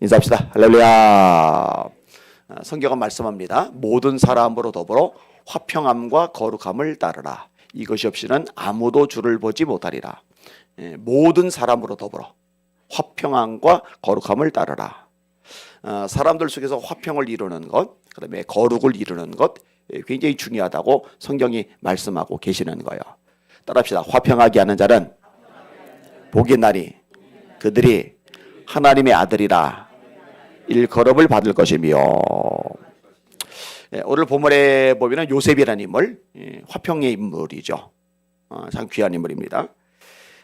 인사합시다. 할렐루야. 성경은 말씀합니다. 모든 사람으로 더불어 화평함과 거룩함을 따르라. 이것이 없이는 아무도 주를 보지 못하리라. 모든 사람으로 더불어 화평함과 거룩함을 따르라. 사람들 속에서 화평을 이루는 것, 그 다음에 거룩을 이루는 것 굉장히 중요하다고 성경이 말씀하고 계시는 거예요. 따라합시다. 화평하게 하는 자는 복이 나니 그들이 하나님의 아들이라 일컬음을 받을 것이며. 오늘 본문에 보면 요셉이라는 인물, 화평의 인물이죠. 참 귀한 인물입니다.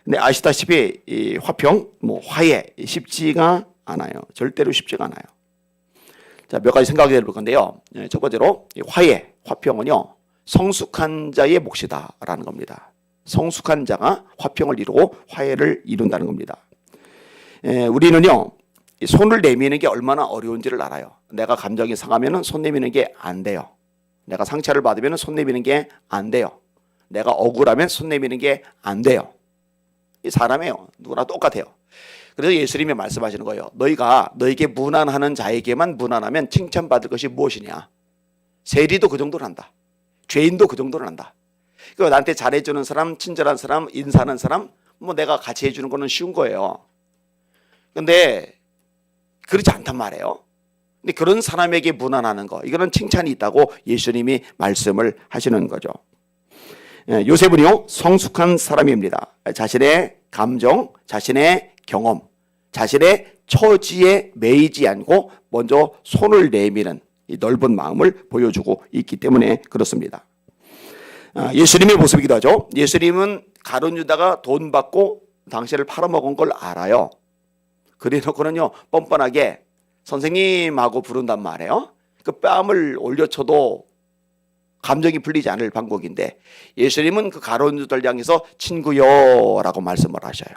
근데 아시다시피 이 화평, 화해 쉽지가 않아요. 절대로 쉽지가 않아요. 자, 몇 가지 생각해 볼 건데요. 첫 번째로 화해, 화평은요 성숙한 자의 몫이다라는 겁니다. 성숙한 자가 화평을 이루고 화해를 이룬다는 겁니다. 우리는요 손을 내미는 게 얼마나 어려운지를 알아요. 내가 감정이 상하면 손 내미는 게 안 돼요. 내가 상처를 받으면 손 내미는 게 안 돼요. 내가 억울하면 손 내미는 게 안 돼요. 이 사람이에요. 누구나 똑같아요. 그래서 예수님이 말씀하시는 거예요. 너희가 너에게 무난하는 자에게만 무난하면 칭찬받을 것이 무엇이냐. 세리도 그 정도는 한다. 죄인도 그 정도는 한다. 나한테 잘해주는 사람, 친절한 사람, 인사하는 사람 내가 같이 해주는 거는 쉬운 거예요. 근데 그렇지 않단 말이에요. 근데 그런 사람에게 무난하는 거, 이거는 칭찬이 있다고 예수님이 말씀을 하시는 거죠. 요셉은요 성숙한 사람입니다. 자신의 감정, 자신의 경험, 자신의 처지에 매이지 않고 먼저 손을 내미는 이 넓은 마음을 보여주고 있기 때문에 그렇습니다. 예수님의 모습이기도 하죠. 예수님은 가룟 유다가 돈 받고 당신을 팔아먹은 걸 알아요. 그래놓고는요 뻔뻔하게 선생님하고 부른단 말이에요. 그 뺨을 올려쳐도 감정이 풀리지 않을 방법인데 예수님은 그 가룟 유다를 향해서 친구요 라고 말씀을 하셔요.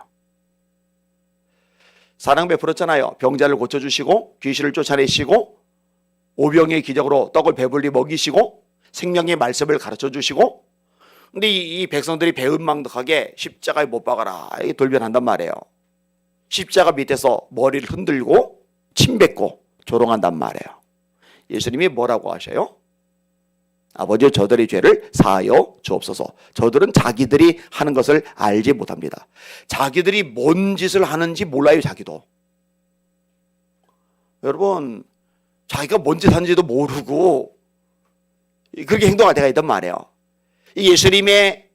사랑 베풀었잖아요. 병자를 고쳐주시고 귀신을 쫓아내시고 오병의 기적으로 떡을 배불리 먹이시고 생명의 말씀을 가르쳐주시고, 근데 이 백성들이 배은망덕하게 십자가에 못 박아라 이게 돌변한단 말이에요. 십자가 밑에서 머리를 흔들고 침 뱉고 조롱한단 말이에요. 예수님이 뭐라고 하셔요? 아버지 저들의 죄를 사하여 주옵소서. 저들은 자기들이 하는 것을 알지 못합니다. 자기들이 뭔 짓을 하는지 몰라요. 자기도. 여러분 자기가 뭔 짓 하는지도 모르고 그렇게 행동할 때가 있단 말이에요. 예수님의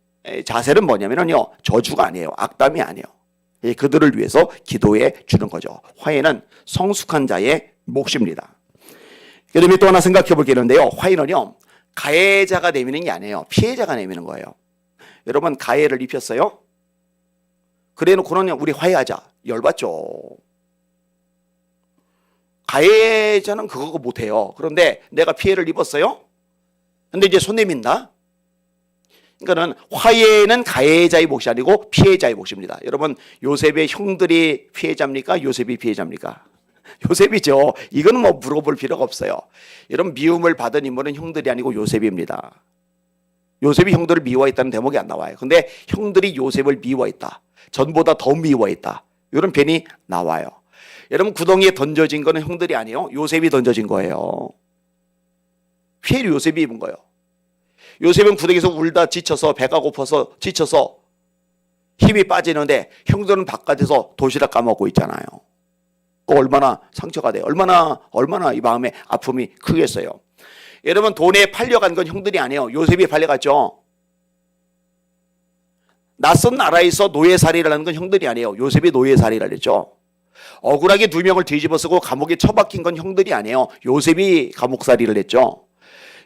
자세는 뭐냐면요 저주가 아니에요. 악담이 아니에요. 그들을 위해서 기도해 주는 거죠. 화해는 성숙한 자의 몫입니다. 그 다음에 또 하나 생각해 볼 게 있는데요. 화해는요 가해자가 내미는 게 아니에요. 피해자가 내미는 거예요. 여러분 가해를 입혔어요? 그래 놓고는 우리 화해하자. 열받죠. 가해자는 그거 못해요. 그런데 내가 피해를 입었어요? 근데 이제 손 내민다? 그러니까는 화해는 가해자의 몫이 아니고 피해자의 몫입니다. 여러분 요셉의 형들이 피해자입니까? 요셉이 피해자입니까? 요셉이죠. 이거는 물어볼 필요가 없어요. 여러분 미움을 받은 인물은 형들이 아니고 요셉입니다. 요셉이 형들을 미워했다는 대목이 안 나와요. 근데 형들이 요셉을 미워했다. 전보다 더 미워했다. 이런 편이 나와요. 여러분 구덩이에 던져진 거는 형들이 아니에요. 요셉이 던져진 거예요. 피해를 요셉이 입은 거예요. 요셉은 구덩이에서 울다 지쳐서 배가 고파서 지쳐서 힘이 빠지는데 형들은 바깥에서 도시락 까먹고 있잖아요. 얼마나 상처가 돼요. 얼마나 이 마음에 아픔이 크겠어요. 여러분 돈에 팔려간 건 형들이 아니에요. 요셉이 팔려갔죠. 낯선 나라에서 노예살이라는 건 형들이 아니에요. 요셉이 노예살이라 그랬죠. 억울하게 2명을 뒤집어쓰고 감옥에 처박힌 건 형들이 아니에요. 요셉이 감옥살이를 했죠.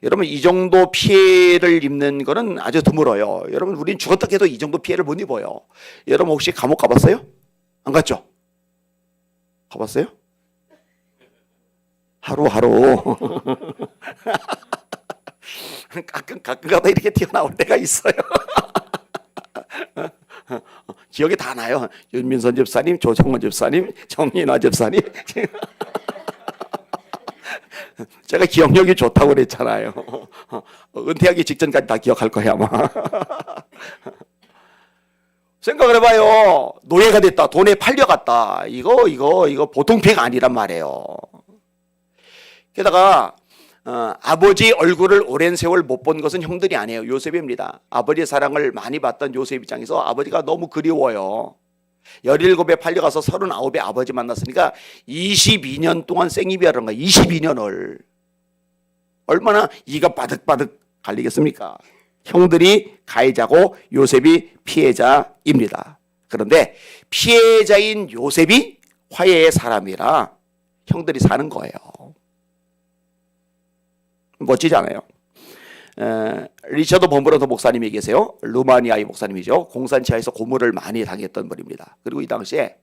여러분 이 정도 피해를 입는 거는 아주 드물어요. 여러분 우린 죽었다 해도 이 정도 피해를 못 입어요. 여러분 혹시 감옥 가봤어요? 안 갔죠? 가봤어요? 하루하루 가끔 가다 이렇게 튀어나올 때가 있어요. 기억이 다 나요. 윤민선 집사님, 조정원 집사님, 정인화 집사님. 제가 기억력이 좋다고 그랬잖아요. 은퇴하기 직전까지 다 기억할 거야 아마. 생각을 해봐요. 노예가 됐다. 돈에 팔려갔다. 이거 보통 피해가 아니란 말이에요. 게다가 아버지 얼굴을 오랜 세월 못 본 것은 형들이 아니에요. 요셉입니다. 아버지의 사랑을 많이 받던 요셉 입장에서 아버지가 너무 그리워요. 17에 팔려가서 39에 아버지 만났으니까 22년 동안 생이별한 거야. 22년을. 얼마나 이가 바득바득 갈리겠습니까? 형들이 가해자고 요셉이 피해자입니다. 그런데 피해자인 요셉이 화해의 사람이라 형들이 사는 거예요. 멋지지 않아요? 리처드 범브런트 목사님이 계세요. 루마니아의 목사님이죠. 공산치하에서 고문을 많이 당했던 분입니다. 그리고 이 당시에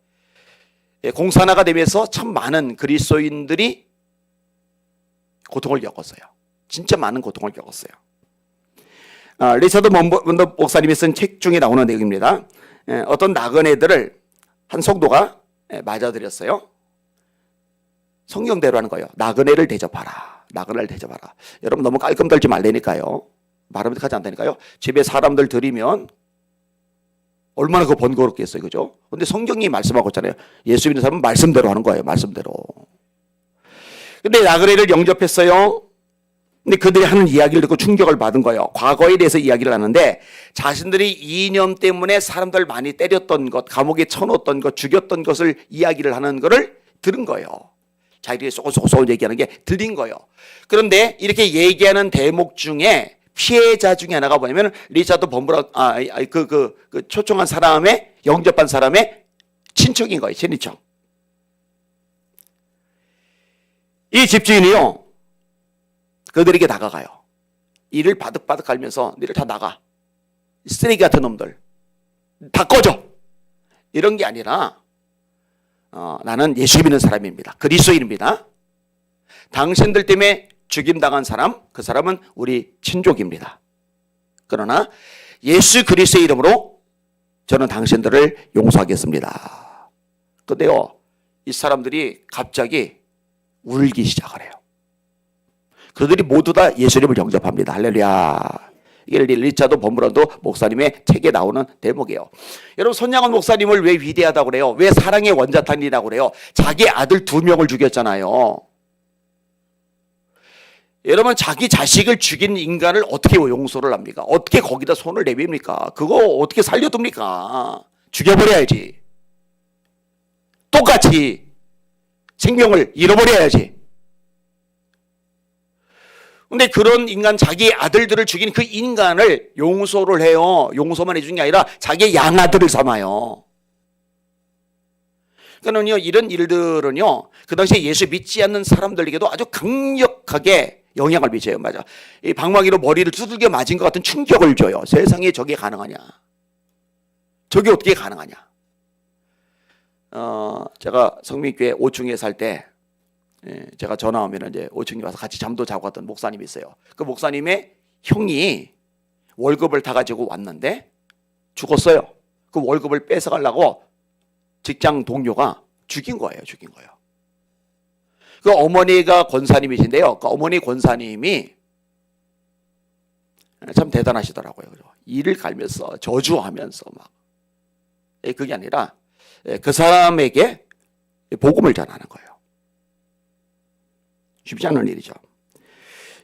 공산화가 되면서 참 많은 그리스도인들이 고통을 겪었어요. 진짜 많은 고통을 겪었어요. 리처드 범브런트 목사님이 쓴 책 중에 나오는 내용입니다. 어떤 나그네들을 한 성도가 맞아들였어요. 성경대로 하는 거예요. 나그네를 대접하라. 나그네를 대접하라. 여러분 너무 깔끔 떨지 말라니까요. 말하면 하지 않다니까요. 집에 사람들 들이면 얼마나 그 번거롭겠어요. 그죠? 근데 성경이 말씀하고 있잖아요. 예수 믿는 사람은 말씀대로 하는 거예요. 말씀대로. 근데 나그네를 영접했어요. 근데 그들이 하는 이야기를 듣고 충격을 받은 거예요. 과거에 대해서 이야기를 하는데 자신들이 이념 때문에 사람들 많이 때렸던 것, 감옥에 쳐놓았던 것, 죽였던 것을 이야기를 하는 것을 들은 거예요. 자기들이 쏘고쏘고 얘기하는 게 들린 거예요. 그런데 이렇게 얘기하는 대목 중에 피해자 중에 하나가 뭐냐면 리차드 범브런 그 초청한 사람의 영접한 사람의 친척인 거예요. 친인척. 이 집주인이요. 그들에게 다가가요. 이를 바득바득 갈면서 너희들 다 나가. 쓰레기 같은 놈들. 다 꺼져. 이런 게 아니라 나는 예수 믿는 사람입니다. 그리스도인입니다. 당신들 때문에 죽임당한 사람, 그 사람은 우리 친족입니다. 그러나 예수 그리스도의 이름으로 저는 당신들을 용서하겠습니다. 근데요, 이 사람들이 갑자기 울기 시작을 해요. 그들이 모두 다 예수님을 영접합니다. 할렐루야. 이게 리차드 범브런트 목사님의 책에 나오는 대목이에요. 여러분 손양원 목사님을 왜 위대하다고 그래요? 왜 사랑의 원자탄이라고 그래요? 자기 아들 2명을 죽였잖아요. 여러분 자기 자식을 죽인 인간을 어떻게 용서를 합니까? 어떻게 거기다 손을 내밉니까? 그거 어떻게 살려둡니까? 죽여버려야지. 똑같이 생명을 잃어버려야지. 근데 그런 인간, 자기 아들들을 죽인 그 인간을 용서를 해요. 용서만 해주는 게 아니라 자기 양아들을 삼아요. 그러니까요, 이런 일들은요, 그 당시에 예수 믿지 않는 사람들에게도 아주 강력하게 영향을 미쳐요. 맞아. 이 방망이로 머리를 두들겨 맞은 것 같은 충격을 줘요. 세상에 저게 가능하냐? 저게 어떻게 가능하냐? 제가 성민교회 5층에 살 때, 제가 전화 오면 이제 5층에 와서 같이 잠도 자고 갔던 목사님이 있어요. 그 목사님의 형이 월급을 다 가지고 왔는데 죽었어요. 그 월급을 뺏어가려고 직장 동료가 죽인 거예요. 그 어머니가 권사님이신데요. 그 어머니 권사님이 참 대단하시더라고요. 이를 갈면서 저주하면서 막 그게 아니라 그 사람에게 복음을 전하는 거예요. 쉽지 않은 일이죠.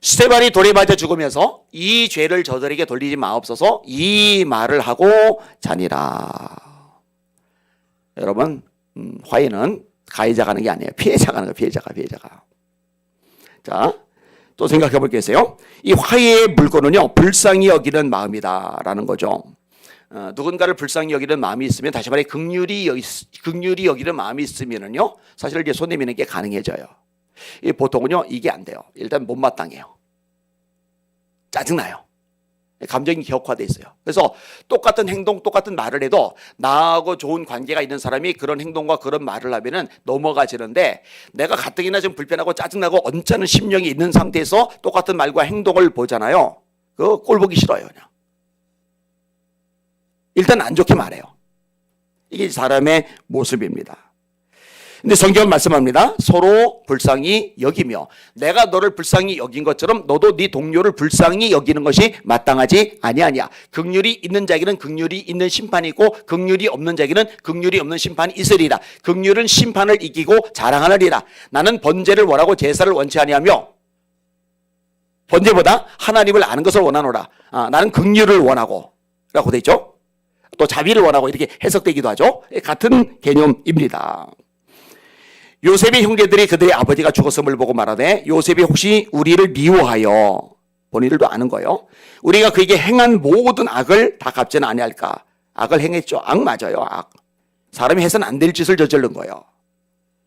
스테반이 돌에 맞아 죽으면서 이 죄를 저들에게 돌리지 마옵소서 이 말을 하고 자니라. 여러분 화해는 가해자가 하는 게 아니에요. 피해자가 하는 거예요. 피해자가. 자, 또 생각해 볼 게 있어요. 이 화해의 물건은요, 불쌍히 여기는 마음이다라는 거죠. 누군가를 불쌍히 여기는 마음이 있으면, 다시 말해 긍휼히 여기는 마음이 있으면은요, 사실 이제 손 내미는 게 가능해져요. 보통은요 이게 안 돼요. 일단 못마땅해요. 짜증나요. 감정이 격화돼 있어요. 그래서 똑같은 행동, 똑같은 말을 해도 나하고 좋은 관계가 있는 사람이 그런 행동과 그런 말을 하면은 넘어가지는데, 내가 가뜩이나 좀 불편하고 짜증나고 언짢은 심령이 있는 상태에서 똑같은 말과 행동을 보잖아요. 그거 꼴 보기 싫어요. 그냥 일단 안 좋게 말해요. 이게 사람의 모습입니다. 근데 성경은 말씀합니다. 서로 불쌍히 여기며 내가 너를 불쌍히 여긴 것처럼 너도 네 동료를 불쌍히 여기는 것이 마땅하지 아니하냐. 긍휼이 있는 자에게는 긍휼이 있는 심판이 있고 긍휼이 없는 자에게는 긍휼이 없는 심판이 있으리라. 긍휼은 심판을 이기고 자랑하느니라. 나는 번제를 원하고 제사를 원치 아니하며 번제보다 하나님을 아는 것을 원하노라. 나는 긍휼을 원하고 라고 돼 있죠. 또 자비를 원하고 이렇게 해석되기도 하죠. 같은 개념입니다. 요셉의 형제들이 그들의 아버지가 죽었음을 보고 말하되 요셉이 혹시 우리를 미워하여 본인들도 아는 거예요. 우리가 그에게 행한 모든 악을 다 갚지는 아니할까. 악을 행했죠. 악 맞아요. 악. 사람이 해서는 안 될 짓을 저지른 거예요.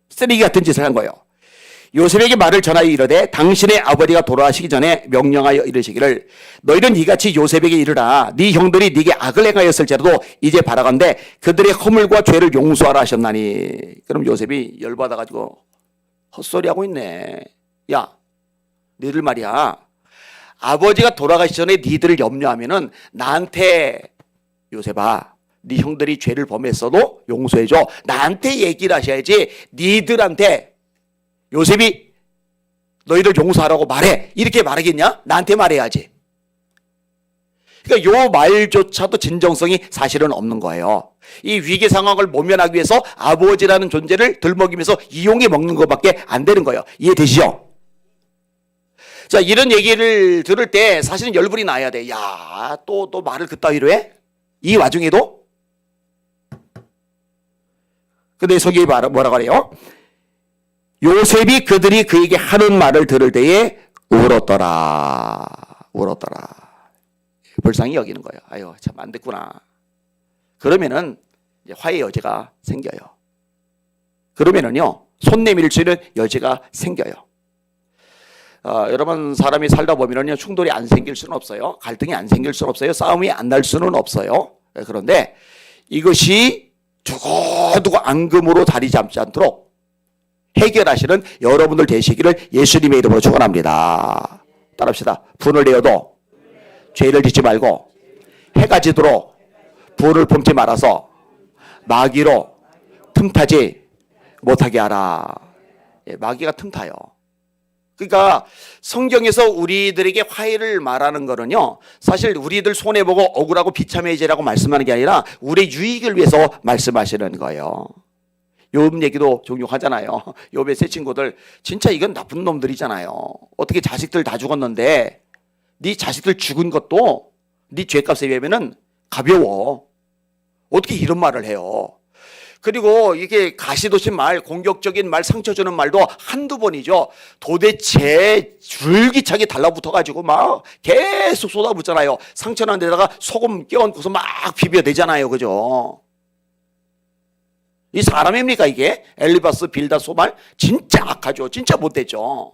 쓰레기 같은 짓을 한 거예요. 요셉에게 말을 전하여 이르되 당신의 아버지가 돌아가시기 전에 명령하여 이르시기를 너희는 이같이 요셉에게 이르라. 네 형들이 네게 악을 행하였을지라도 이제 바라건대 그들의 허물과 죄를 용서하라 하셨나니. 그럼 요셉이 열받아가지고 헛소리하고 있네. 야, 너희들 말이야. 아버지가 돌아가시기 전에 니들을 염려하면은 나한테 요셉아 네 형들이 죄를 범했어도 용서해줘. 나한테 얘기를 하셔야지. 니들한테 요셉이 너희들 용서하라고 말해. 이렇게 말하겠냐? 나한테 말해야지. 그러니까 요 말조차도 진정성이 사실은 없는 거예요. 이 위기 상황을 모면하기 위해서 아버지라는 존재를 들먹이면서 이용해 먹는 것밖에 안 되는 거예요. 이해되시죠? 자, 이런 얘기를 들을 때 사실은 열불이 나야 돼. 야, 또 말을 그따위로 해? 이 와중에도? 근데 성경이 뭐라고 그래요? 요셉이 그들이 그에게 하는 말을 들을 때에 울었더라. 불쌍히 여기는 거예요. 아유, 참 안 됐구나. 그러면은 이제 화해 여지가 생겨요. 그러면은요, 손 내밀 수 있는 여지가 생겨요. 여러분, 사람이 살다 보면은요, 충돌이 안 생길 수는 없어요. 갈등이 안 생길 수는 없어요. 싸움이 안 날 수는 없어요. 그런데 이것이 두고두고 앙금으로 자리 잡지 않도록 해결하시는 여러분들 되시기를 예수님의 이름으로 축원합니다. 따라합시다. 분을 내어도 죄를 짓지 말고 해가 지도록 불을 품지 말아서 마귀로 틈타지 못하게 하라. 마귀가 틈타요. 그러니까 성경에서 우리들에게 화해를 말하는 거는요, 사실 우리들 손해보고 억울하고 비참해지라고 말씀하는 게 아니라 우리의 유익을 위해서 말씀하시는 거예요. 욥 얘기도 종종 하잖아요. 욥의 세 친구들 진짜 이건 나쁜 놈들이잖아요. 어떻게 자식들 다 죽었는데 네 자식들 죽은 것도 네 죄값에 비하면은 가벼워. 어떻게 이런 말을 해요. 그리고 이게 가시도신 말, 공격적인 말, 상처 주는 말도 한두 번이죠. 도대체 줄기차게 달라붙어가지고 막 계속 쏟아붓잖아요. 상처난 데다가 소금 껴얹고서 막 비벼대잖아요. 그죠? 이 사람입니까 이게? 엘리바스, 빌다, 소발 진짜 악하죠. 진짜 못되죠.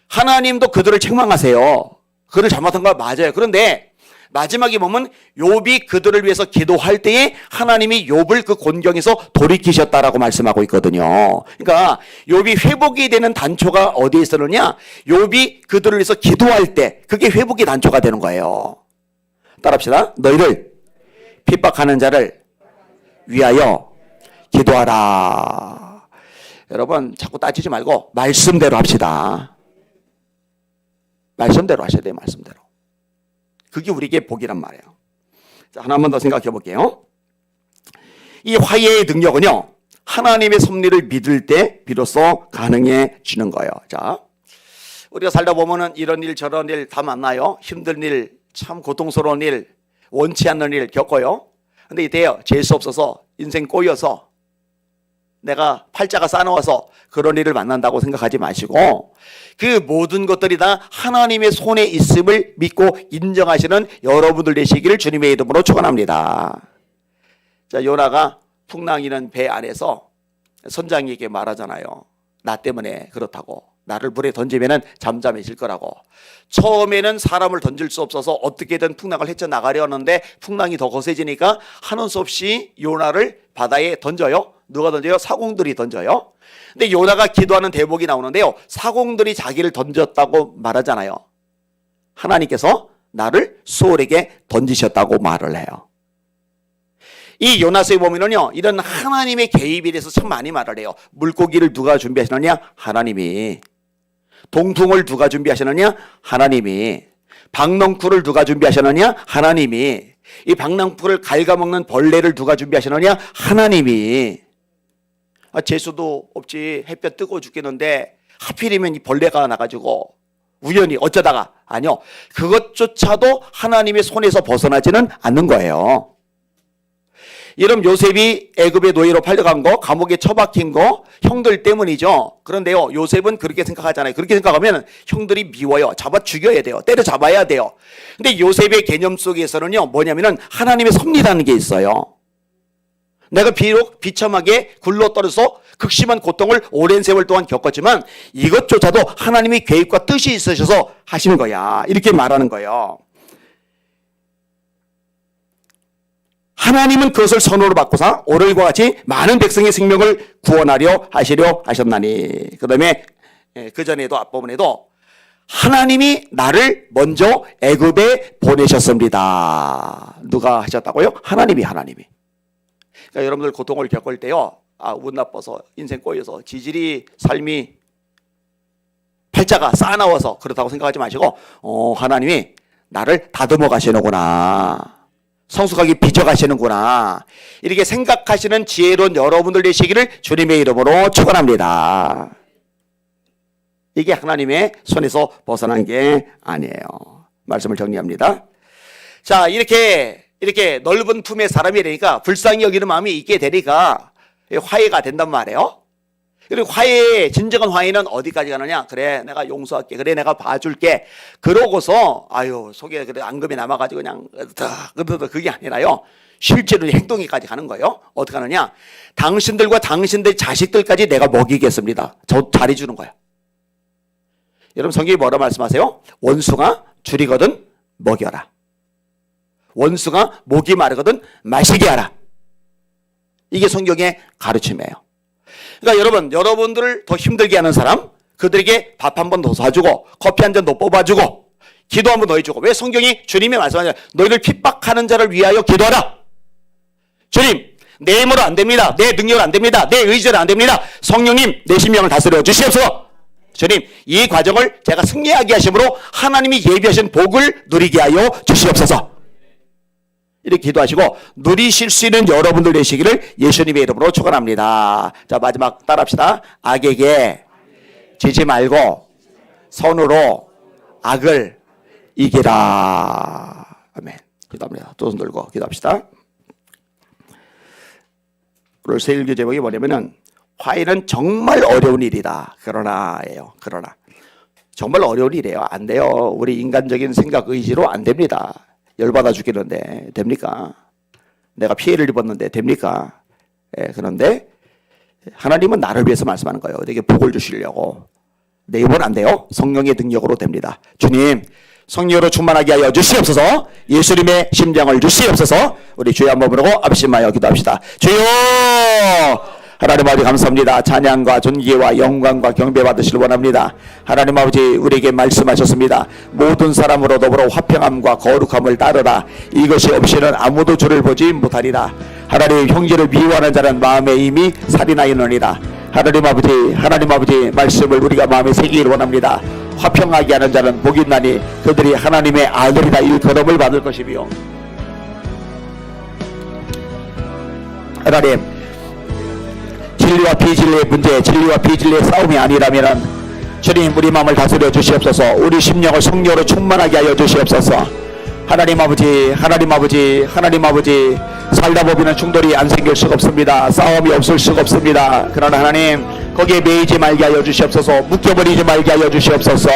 하나님도 그들을 책망하세요. 그들을 잘못한 거 맞아요. 그런데 마지막에 보면 욥이 그들을 위해서 기도할 때에 하나님이 욥을 그 곤경에서 돌이키셨다라고 말씀하고 있거든요. 그러니까 욥이 회복이 되는 단초가 어디에 있었느냐? 욥이 그들을 위해서 기도할 때 그게 회복의 단초가 되는 거예요. 따라합시다. 너희를 핍박하는 자를 위하여 기도하라. 여러분 자꾸 따지지 말고 말씀대로 합시다. 말씀대로 하셔야 돼요. 말씀대로. 그게 우리에게 복이란 말이에요. 자, 하나만 더 생각해 볼게요. 이 화해의 능력은요, 하나님의 섭리를 믿을 때 비로소 가능해지는 거예요. 자, 우리가 살다 보면은 이런 일 저런 일 다 만나요. 힘든 일, 참 고통스러운 일, 원치 않는 일 겪어요. 근데 이때요, 재수 없어서 인생 꼬여서 내가 팔자가 싸나워서 그런 일을 만난다고 생각하지 마시고 그 모든 것들이 다 하나님의 손에 있음을 믿고 인정하시는 여러분들 되시기를 주님의 이름으로 축원합니다. 자, 요나가 풍랑이는 배 안에서 선장에게 말하잖아요. 나 때문에 그렇다고. 나를 물에 던지면 잠잠해질 거라고. 처음에는 사람을 던질 수 없어서 어떻게든 풍랑을 헤쳐나가려 하는데 풍랑이 더 거세지니까 하는 수 없이 요나를 바다에 던져요. 누가 던져요? 사공들이 던져요. 근데 요나가 기도하는 대목이 나오는데요. 사공들이 자기를 던졌다고 말하잖아요. 하나님께서 나를 수월에게 던지셨다고 말을 해요. 이 요나서에 보면은요, 이런 하나님의 개입에 대해서 참 많이 말을 해요. 물고기를 누가 준비하시느냐? 하나님이. 동풍을 누가 준비하시느냐? 하나님이. 박넝쿨을 누가 준비하시느냐? 하나님이. 이 박낭풀을 갉아먹는 벌레를 누가 준비하시느냐? 하나님이. 재수도 없지. 햇볕 뜨거워 죽겠는데 하필이면 이 벌레가 나가지고 우연히 어쩌다가. 아니요, 그것조차도 하나님의 손에서 벗어나지는 않는 거예요. 여러분, 요셉이 애굽의 노예로 팔려간 거, 감옥에 처박힌 거 형들 때문이죠. 그런데요, 요셉은 그렇게 생각하잖아요. 그렇게 생각하면 형들이 미워요. 잡아 죽여야 돼요. 때려 잡아야 돼요. 근데 요셉의 개념 속에서는요, 뭐냐면은 하나님의 섭리라는 게 있어요. 내가 비록 비참하게 굴러 떨어서 극심한 고통을 오랜 세월 동안 겪었지만 이것조차도 하나님의 계획과 뜻이 있으셔서 하시는 거야. 이렇게 말하는 거예요. 하나님은 그것을 선호로 바꾸사 오늘과 같이 많은 백성의 생명을 구원하려 하시려 하셨나니. 그 다음에 그 전에도 앞부분에도 하나님이 나를 먼저 애굽에 보내셨습니다. 누가 하셨다고요? 하나님이. 그러니까 여러분들 고통을 겪을 때요, 운 나빠서 인생 꼬여서 지질이 삶이 팔자가 쌓아나와서 그렇다고 생각하지 마시고 하나님이 나를 다듬어 가시는구나, 성숙하게 빚어 가시는구나, 이렇게 생각하시는 지혜로운 여러분들 되시기를 주님의 이름으로 축원합니다. 이게 하나님의 손에서 벗어난 게 아니에요. 말씀을 정리합니다. 자, 이렇게 넓은 품의 사람이 되니까 불쌍히 여기는 마음이 있게 되니까 화해가 된단 말이에요. 그리고 진정한 화해는 어디까지 가느냐? 그래, 내가 용서할게. 그래, 내가 봐줄게. 그러고서 속에 그래 앙금이 남아가지고 그냥 그게 아니라요, 실제로 행동에까지 가는 거예요. 어떻게 하느냐? 당신들과 당신들 자식들까지 내가 먹이겠습니다. 저 잘해주는 거야. 여러분, 성경이 뭐라 말씀하세요? 원수가 줄이거든 먹여라. 원수가 목이 마르거든 마시게 하라. 이게 성경의 가르침이에요. 그러니까 여러분들을 더 힘들게 하는 사람, 그들에게 밥 한 번 더 사주고 커피 한 잔 더 뽑아주고 기도 한 번 더 해주고. 왜 성경이 주님이 말씀하냐? 너희를 핍박하는 자를 위하여 기도하라. 주님, 내 힘으로 안 됩니다. 내 능력으로 안 됩니다. 내 의지로 안 됩니다. 성령님, 내 심령을 다스려 주시옵소서. 주님, 이 과정을 제가 승리하게 하심으로 하나님이 예비하신 복을 누리게 하여 주시옵소서. 이렇게 기도하시고 누리실 수 있는 여러분들 되시기를 예수님의 이름으로 축원합니다. 자, 마지막 따라합시다. 악에게 지지 말고 선으로 악을 이기라. 아멘. 기도합니다. 두 손 들고 기도합시다. 오늘 새일교 제목이 뭐냐면은 화해는 정말 어려운 일이다. 그러나 정말 어려운 일이에요. 안 돼요. 우리 인간적인 생각 의지로 안 됩니다. 열받아 죽겠는데 됩니까? 내가 피해를 입었는데 됩니까? 그런데 하나님은 나를 위해서 말씀하는 거예요. 내게 복을 주시려고. 내 힘은 안 돼요. 성령의 능력으로 됩니다. 주님, 성령으로 충만하게 하여 주시옵소서. 예수님의 심장을 주시옵소서. 우리 주여 한번 부르고 앞심하여 기도합시다. 주여, 하나님 아버지 감사합니다. 찬양과 존귀와 영광과 경배 받으시길 원합니다. 하나님 아버지, 우리에게 말씀하셨습니다. 모든 사람으로 더불어 화평함과 거룩함을 따르라. 이것이 없이는 아무도 주를 보지 못하리라. 하나님, 형제를 미워하는 자는 마음에 이미 살인하였느니라. 하나님 아버지 말씀을 우리가 마음에 새기길 원합니다. 화평하게 하는 자는 복이 있나니 그들이 하나님의 아들이라 일컬음을 받을 것이며. 하나님, 진리와 비진리의 문제, 진리와 비진리의 싸움이 아니라면 주님, 우리 마음을 다스려 주시옵소서. 우리 심령을 성령으로 충만하게 하여 주시옵소서. 하나님 아버지, 살다 보면 충돌이 안 생길 수가 없습니다. 싸움이 없을 수가 없습니다. 그러나 하나님, 거기에 매이지 말게 하여 주시옵소서. 묶여버리지 말게 하여 주시옵소서.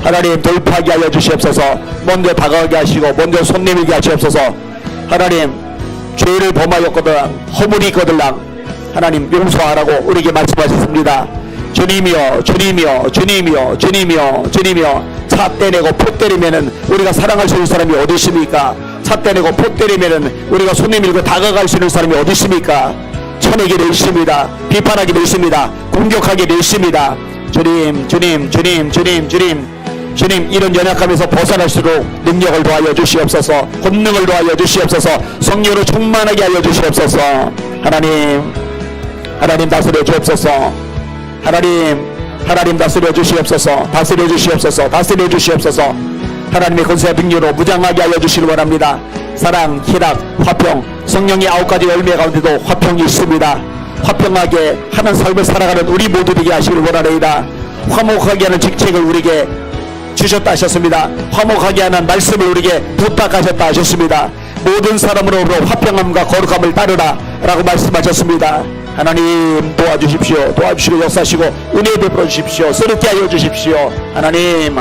하나님, 돌파하게 하여 주시옵소서. 먼저 다가가게 하시고 먼저 손 내밀게 하시옵소서. 하나님, 죄를 범하였거든 허물이 있거들랑 하나님 용서하라고 우리에게 말씀하셨습니다. 주님이여 차 떼내고 포 때리면은 우리가 사랑할 수 있는 사람이 어디 있습니까? 차 떼내고 포 때리면은 우리가 손 내밀고 다가갈 수 있는 사람이 어디 있습니까? 쳐내게 되어 있습니다. 비판하게 되어 있습니다. 공격하게 되어 있습니다. 주님, 주님, 이런 연약함에서 벗어날 수 있도록 능력을 더하여 주시옵소서. 권능을 더하여 주시옵소서. 성령으로 충만하게 하여 주시옵소서. 하나님 다스려 주옵소서. 하나님 다스려 주시옵소서. 다스려 주시옵소서. 다스려 주시옵소서. 하나님의 권세와 능력으로 무장하게 하여 주시길 원합니다. 사랑, 희락, 화평, 성령의 9가지 열매 가운데도 화평이 있습니다. 화평하게 하는 삶을 살아가는 우리 모두 되게 하시길 원하나이다. 화목하게 하는 직책을 우리에게 주셨다 하셨습니다. 화목하게 하는 말씀을 우리에게 부탁하셨다 하셨습니다. 모든 사람으로부터 화평함과 거룩함을 따르라 라고 말씀하셨습니다. 하나님 도와주십시오. 도와주시고 역사하시고 은혜 베풀어 주십시오. 새롭게 하여 주십시오. 하나님